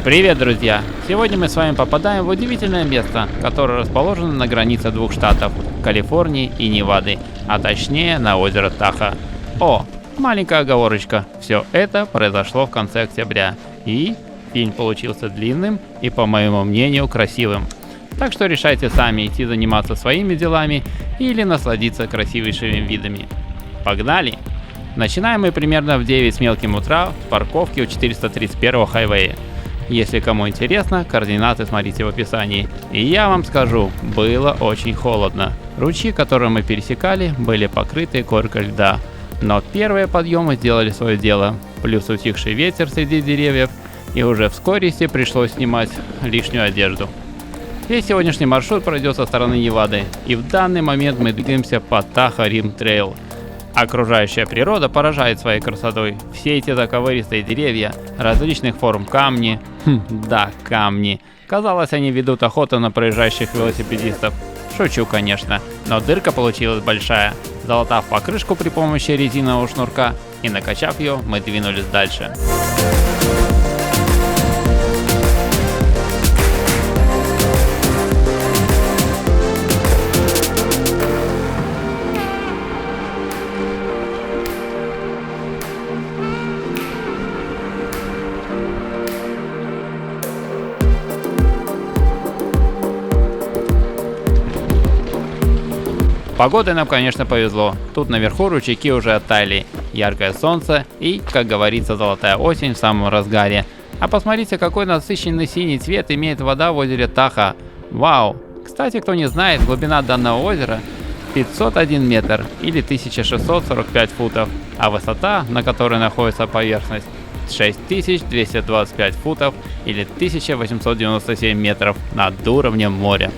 Привет, друзья! Сегодня мы с вами попадаем в удивительное место, которое расположено на границе двух штатов – Калифорнии и Невады, а точнее на озеро Тахо. Маленькая оговорочка, все это произошло в конце октября, и фильм получился длинным и, по моему мнению, красивым. Так что решайте сами идти заниматься своими делами или насладиться красивейшими видами. Погнали! Начинаем мы примерно в 9 с мелким утра в парковке у 431 хайвея. Если кому интересно, координаты смотрите в описании. И я вам скажу, было очень холодно. Ручьи, которые мы пересекали, были покрыты коркой льда. Но первые подъемы сделали свое дело. Плюс утихший ветер среди деревьев, и уже вскоре пришлось снимать лишнюю одежду. Весь сегодняшний маршрут пройдет со стороны Невады, и в данный момент мы двигаемся по Tahoe Rim Trail. Окружающая природа поражает своей красотой. Все эти заковыристые деревья, различных форм камни. Камни. Казалось, они ведут охоту на проезжающих велосипедистов. Шучу, конечно, но дырка получилась большая. Залатав покрышку при помощи резинового шнурка и накачав ее, мы двинулись дальше. Погодой нам, конечно, повезло. Тут наверху ручейки уже оттаяли, яркое солнце и, как говорится, золотая осень в самом разгаре. А посмотрите, какой насыщенный синий цвет имеет вода в озере Тахо. Вау! Кстати, кто не знает, глубина данного озера 501 метр или 1645 футов, а высота, на которой находится поверхность, 6225 футов или 1897 метров над уровнем моря.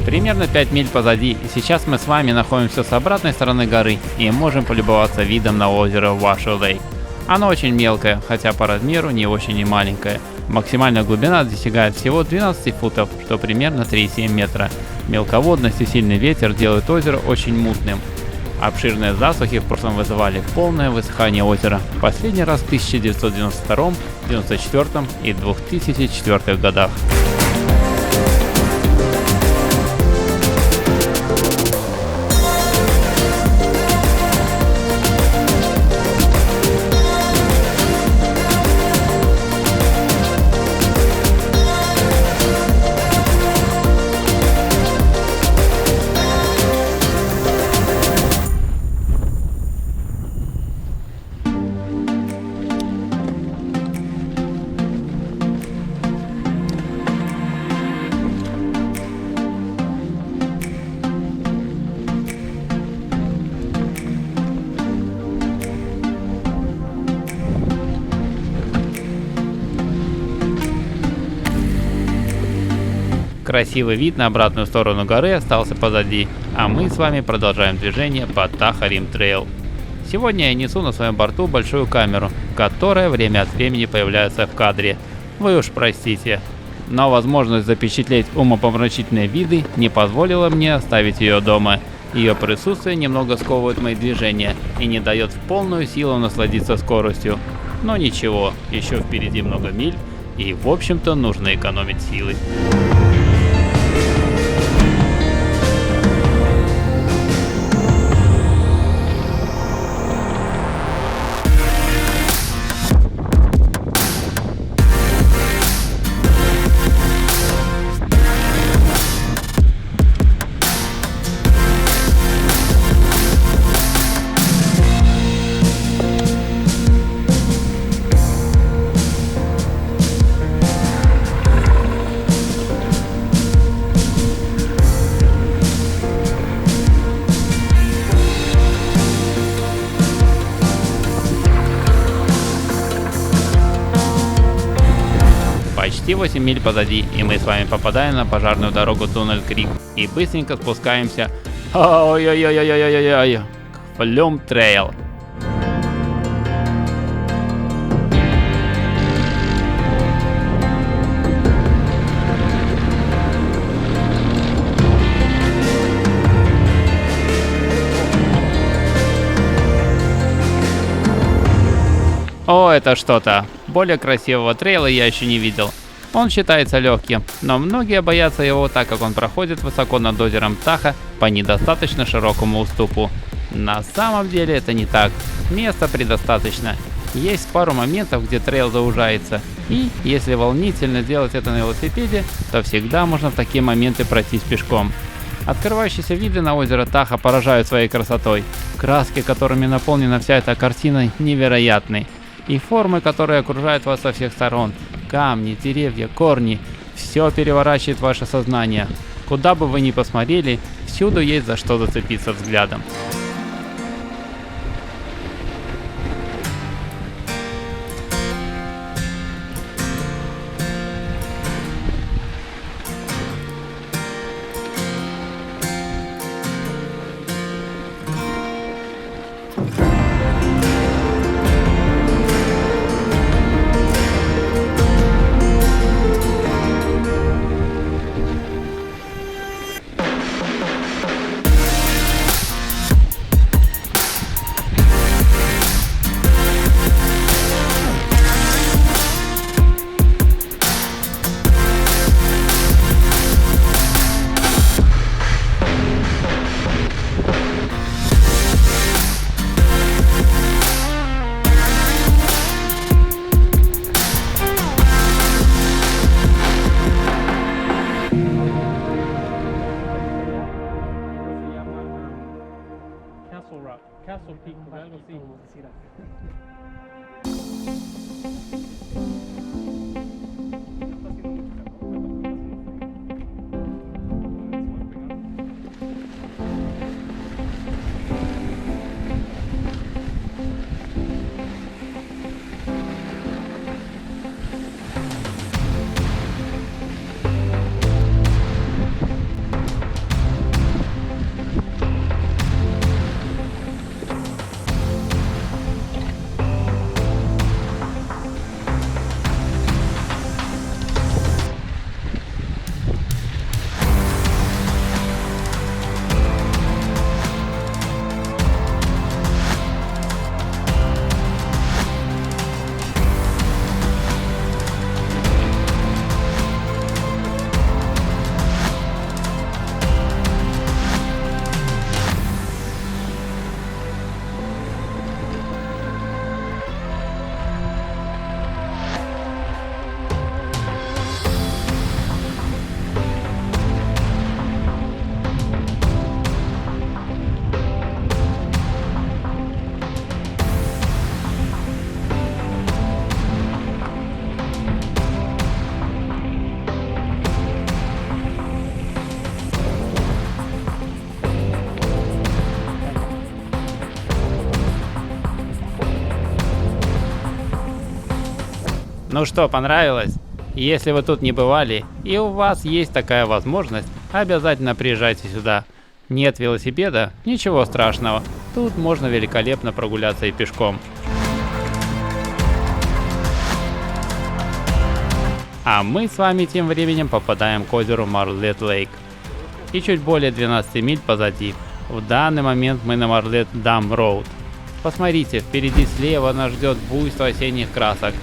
Примерно 5 миль позади, и сейчас мы с вами находимся с обратной стороны горы и можем полюбоваться видом на озеро Washoe Lake. Оно очень мелкое, хотя по размеру не очень и маленькое. Максимальная глубина достигает всего 12 футов, что примерно 3,7 метра. Мелководность и сильный ветер делают озеро очень мутным. Обширные засухи в прошлом вызывали полное высыхание озера. Последний раз в 1992, 1994 и 2004 годах. Красивый вид на обратную сторону горы остался позади, а мы с вами продолжаем движение по Tahoe Rim Trail. Сегодня я несу на своем борту большую камеру, которая время от времени появляется в кадре. Вы уж простите, но возможность запечатлеть умопомрачительные виды не позволила мне оставить ее дома. Ее присутствие немного сковывает мои движения и не дает в полную силу насладиться скоростью. Но ничего, еще впереди много миль, и в общем-то нужно экономить силы. Почти 8 миль позади, и мы с вами попадаем на пожарную дорогу Туннель Крик. И быстренько спускаемся ой-ой-ой-ой-ой-ой-ой, к Флюм Трейл. О, это что-то. Более красивого трейла я еще не видел. Он считается легким, но многие боятся его, так как он проходит высоко над озером Таха по недостаточно широкому уступу. На самом деле это не так. Места предостаточно. Есть пару моментов, где трейл заужается, и если волнительно делать это на велосипеде, то всегда можно в такие моменты пройтись пешком. Открывающиеся виды на озеро Таха поражают своей красотой. Краски, которыми наполнена вся эта картина, невероятны. И формы, которые окружают вас со всех сторон. Камни, деревья, корни. Все переворачивает ваше сознание. Куда бы вы ни посмотрели, всюду есть за что зацепиться взглядом. Castle Peak, Ну что, понравилось? Если вы тут не бывали и у вас есть такая возможность, обязательно приезжайте сюда. Нет велосипеда? Ничего страшного. Тут можно великолепно прогуляться и пешком. А мы с вами тем временем попадаем к озеру Марлет Лейк. И чуть более 12 миль позади. В данный момент мы на Марлет Дам Роуд. Посмотрите, впереди слева нас ждет буйство осенних красок.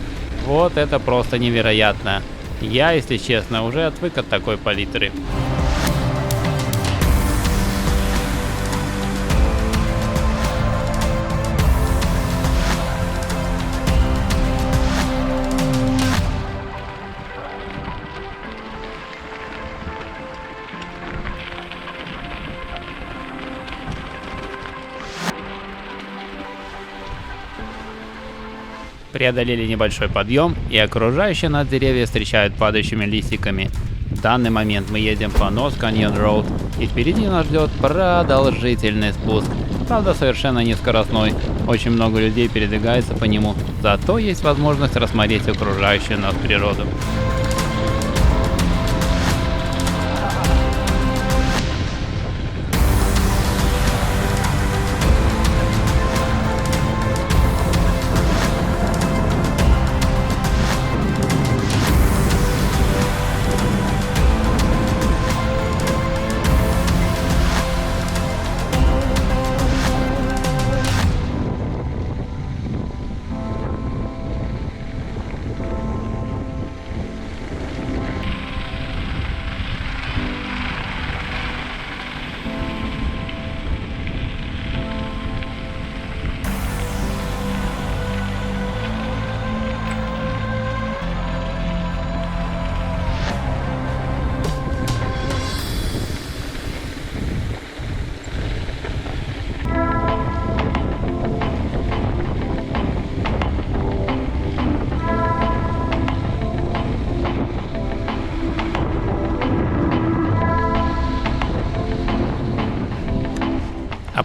Вот это просто невероятно. Я, если честно, уже отвык от такой палитры. Преодолели небольшой подъем, и окружающие нас деревья встречают падающими листиками. В данный момент мы едем по Нос Каньон Роуд, и впереди нас ждет продолжительный спуск. Правда, совершенно не скоростной, очень много людей передвигается по нему, зато есть возможность рассмотреть окружающую нас природу.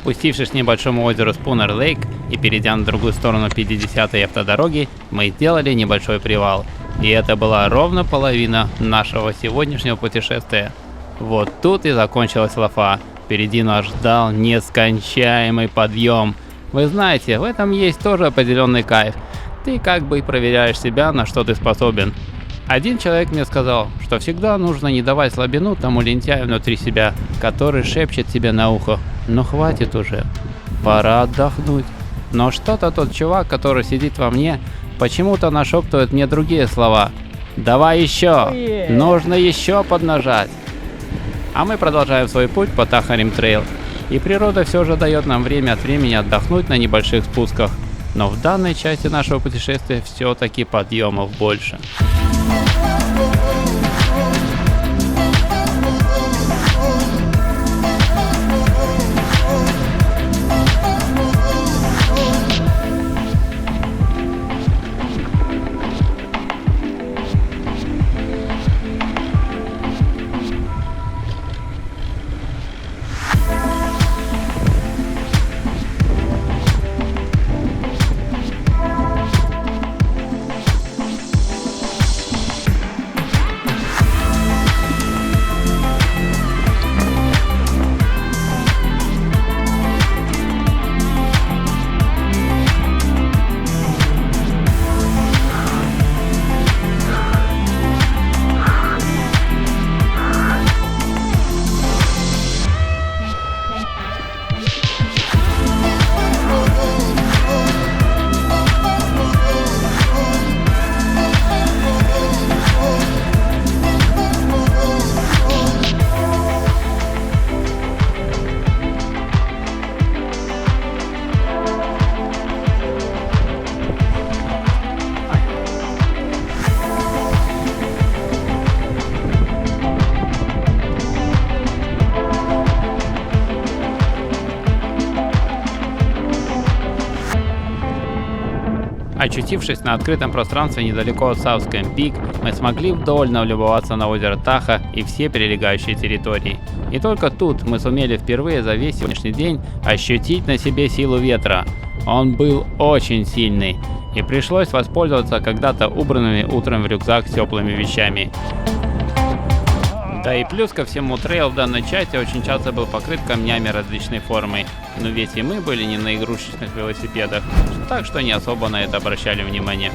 Опустившись к небольшому озеру Спунер Лейк и перейдя на другую сторону 50-й автодороги, мы сделали небольшой привал. И это была ровно половина нашего сегодняшнего путешествия. Вот тут и закончилась лафа. Впереди нас ждал нескончаемый подъем. Вы знаете, в этом есть тоже определенный кайф. Ты как бы проверяешь себя, на что ты способен. Один человек мне сказал, что всегда нужно не давать слабину тому лентяю внутри себя, который шепчет тебе на ухо: «Ну хватит уже, пора отдохнуть». Но что-то тот чувак, который сидит во мне, почему-то нашептывает мне другие слова: «Давай еще, нужно еще поднажать». А мы продолжаем свой путь по Таха Рим Трейл. И природа все же дает нам время от времени отдохнуть на небольших спусках. Но в данной части нашего путешествия все-таки подъемов больше. Очутившись на открытом пространстве недалеко от Саускайм Пик, мы смогли вдоволь налюбоваться на озеро Таха и все прилегающие территории. И только тут мы сумели впервые за весь сегодняшний день ощутить на себе силу ветра. Он был очень сильный, и пришлось воспользоваться когда-то убранными утром в рюкзак теплыми вещами. Да и плюс ко всему, трейл в данной части очень часто был покрыт камнями различной формы, но ведь и мы были не на игрушечных велосипедах, так что не особо на это обращали внимание.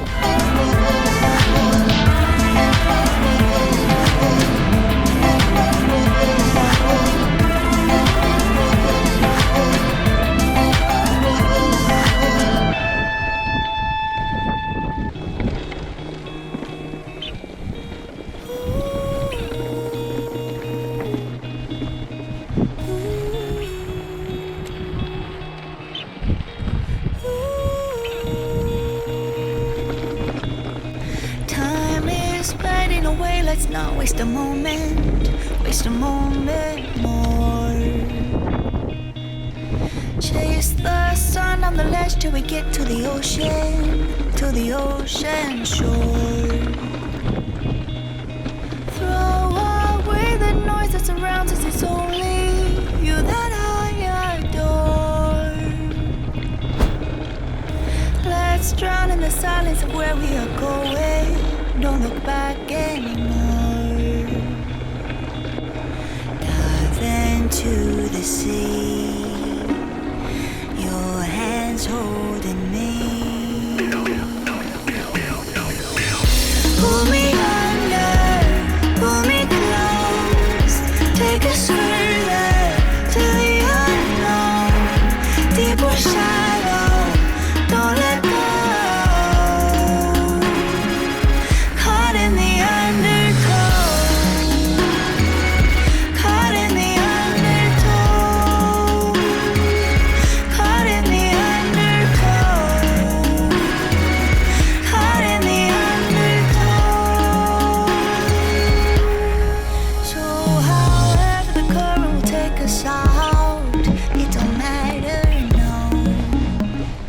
Let's not waste a moment more. Chase the sun on the ledge till we get to the ocean shore. Throw away the noise that surrounds us, it's only you that I adore. Let's drown in the silence of where we are going, don't look back anymore. Dive into the sea, your hands holding me. Pull me under, pull me close, take us further to the unknown, deep or shallow, don't let go.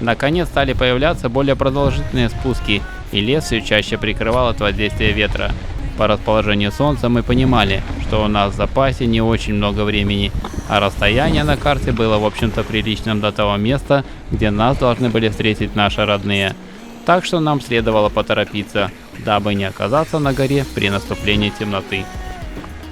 Наконец стали появляться более продолжительные спуски, и лес все чаще прикрывал от воздействия ветра. По расположению солнца мы понимали, что у нас в запасе не очень много времени, а расстояние на карте было в общем-то приличным до того места, где нас должны были встретить наши родные. Так что нам следовало поторопиться, дабы не оказаться на горе при наступлении темноты.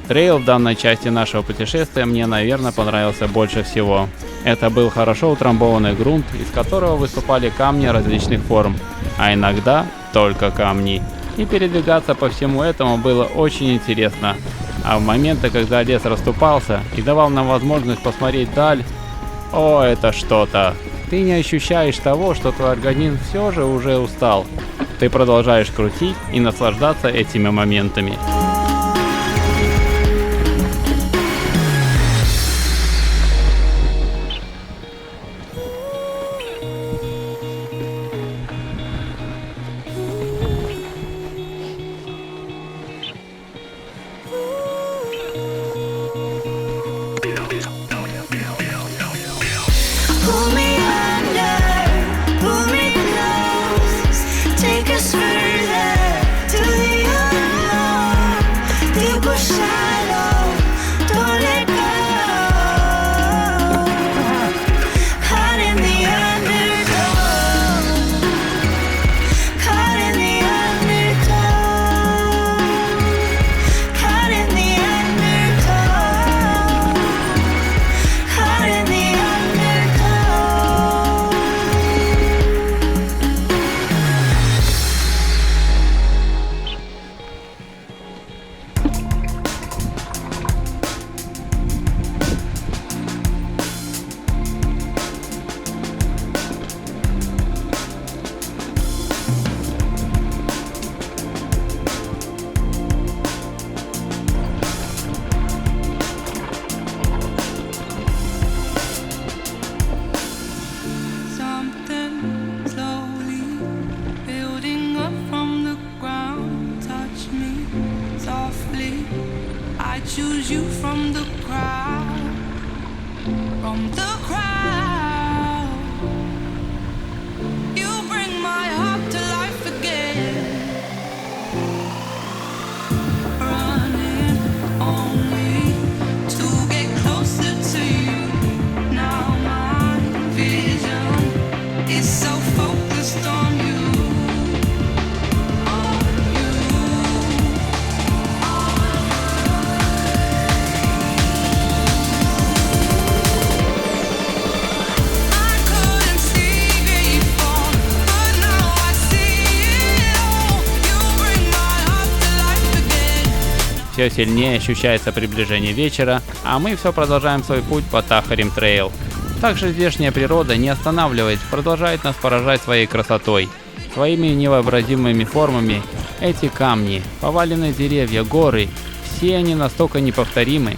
Трейл в данной части нашего путешествия мне, наверное, понравился больше всего. Это был хорошо утрамбованный грунт, из которого выступали камни различных форм, а иногда только камни. И передвигаться по всему этому было очень интересно. А в моменты, когда лес расступался и давал нам возможность посмотреть вдаль, о, это что-то. Ты не ощущаешь того, что твой организм все же уже устал. Ты продолжаешь крутить и наслаждаться этими моментами. Pull me under, pull me close, take us further to the unknown, deep or shallow, don't let go. Caught in the undertow, caught in the undertow, caught in the undertow, caught in the something slowly building up from the ground. Touch me softly. I choose you from the crowd. From the crowd. You bring my heart to life again. Running only to get closer to you. Now my vision is so focused on you, on you, I couldn't see before, but now I see it all. You bring my heart to life again. Все сильнее ощущается приближение вечера, а мы все продолжаем свой путь по Тахарим Трейл. Также здешняя природа не останавливает, продолжает нас поражать своей красотой, своими невообразимыми формами. Эти камни, поваленные деревья, горы, все они настолько неповторимы.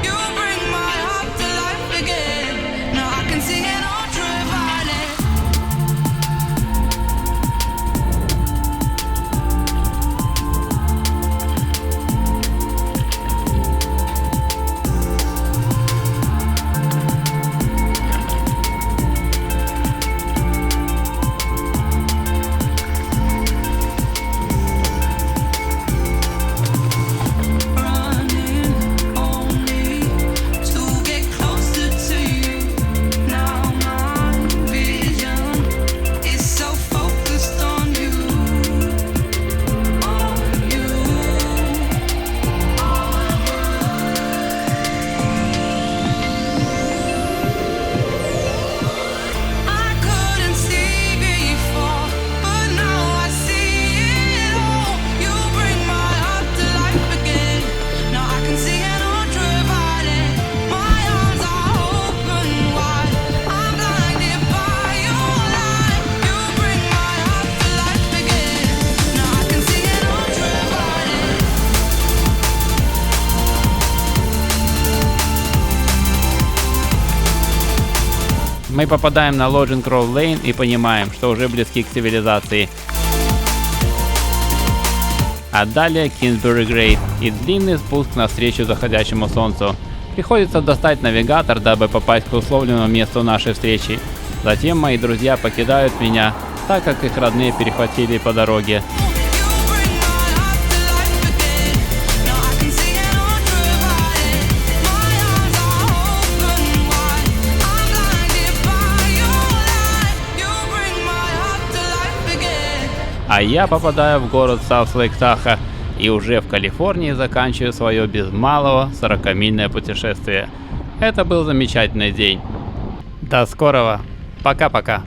You bring my heart to life again. Now I can see it ultraviolet. Running only to get closer to you. Now my vision is so focused on you, on you. I couldn't see before, but now I see it all. You bring my heart to life again. Now I can see it ultraviolet. My arms are open wide. I'm blinded by your light. You bring my heart to life again. Now I can see it ultraviolet. Мы попадаем на Lodging Grove Lane и понимаем, что уже близки к цивилизации. А далее Kingsbury Грейт и длинный спуск навстречу заходящему солнцу. Приходится достать навигатор, дабы попасть к условленному месту нашей встречи. Затем мои друзья покидают меня, так как их родные перехватили по дороге. А я попадаю в город Саут-Лейк-Тахо и уже в Калифорнии заканчиваю свое без малого 40-мильное путешествие. Это был замечательный день. До скорого. Пока-пока.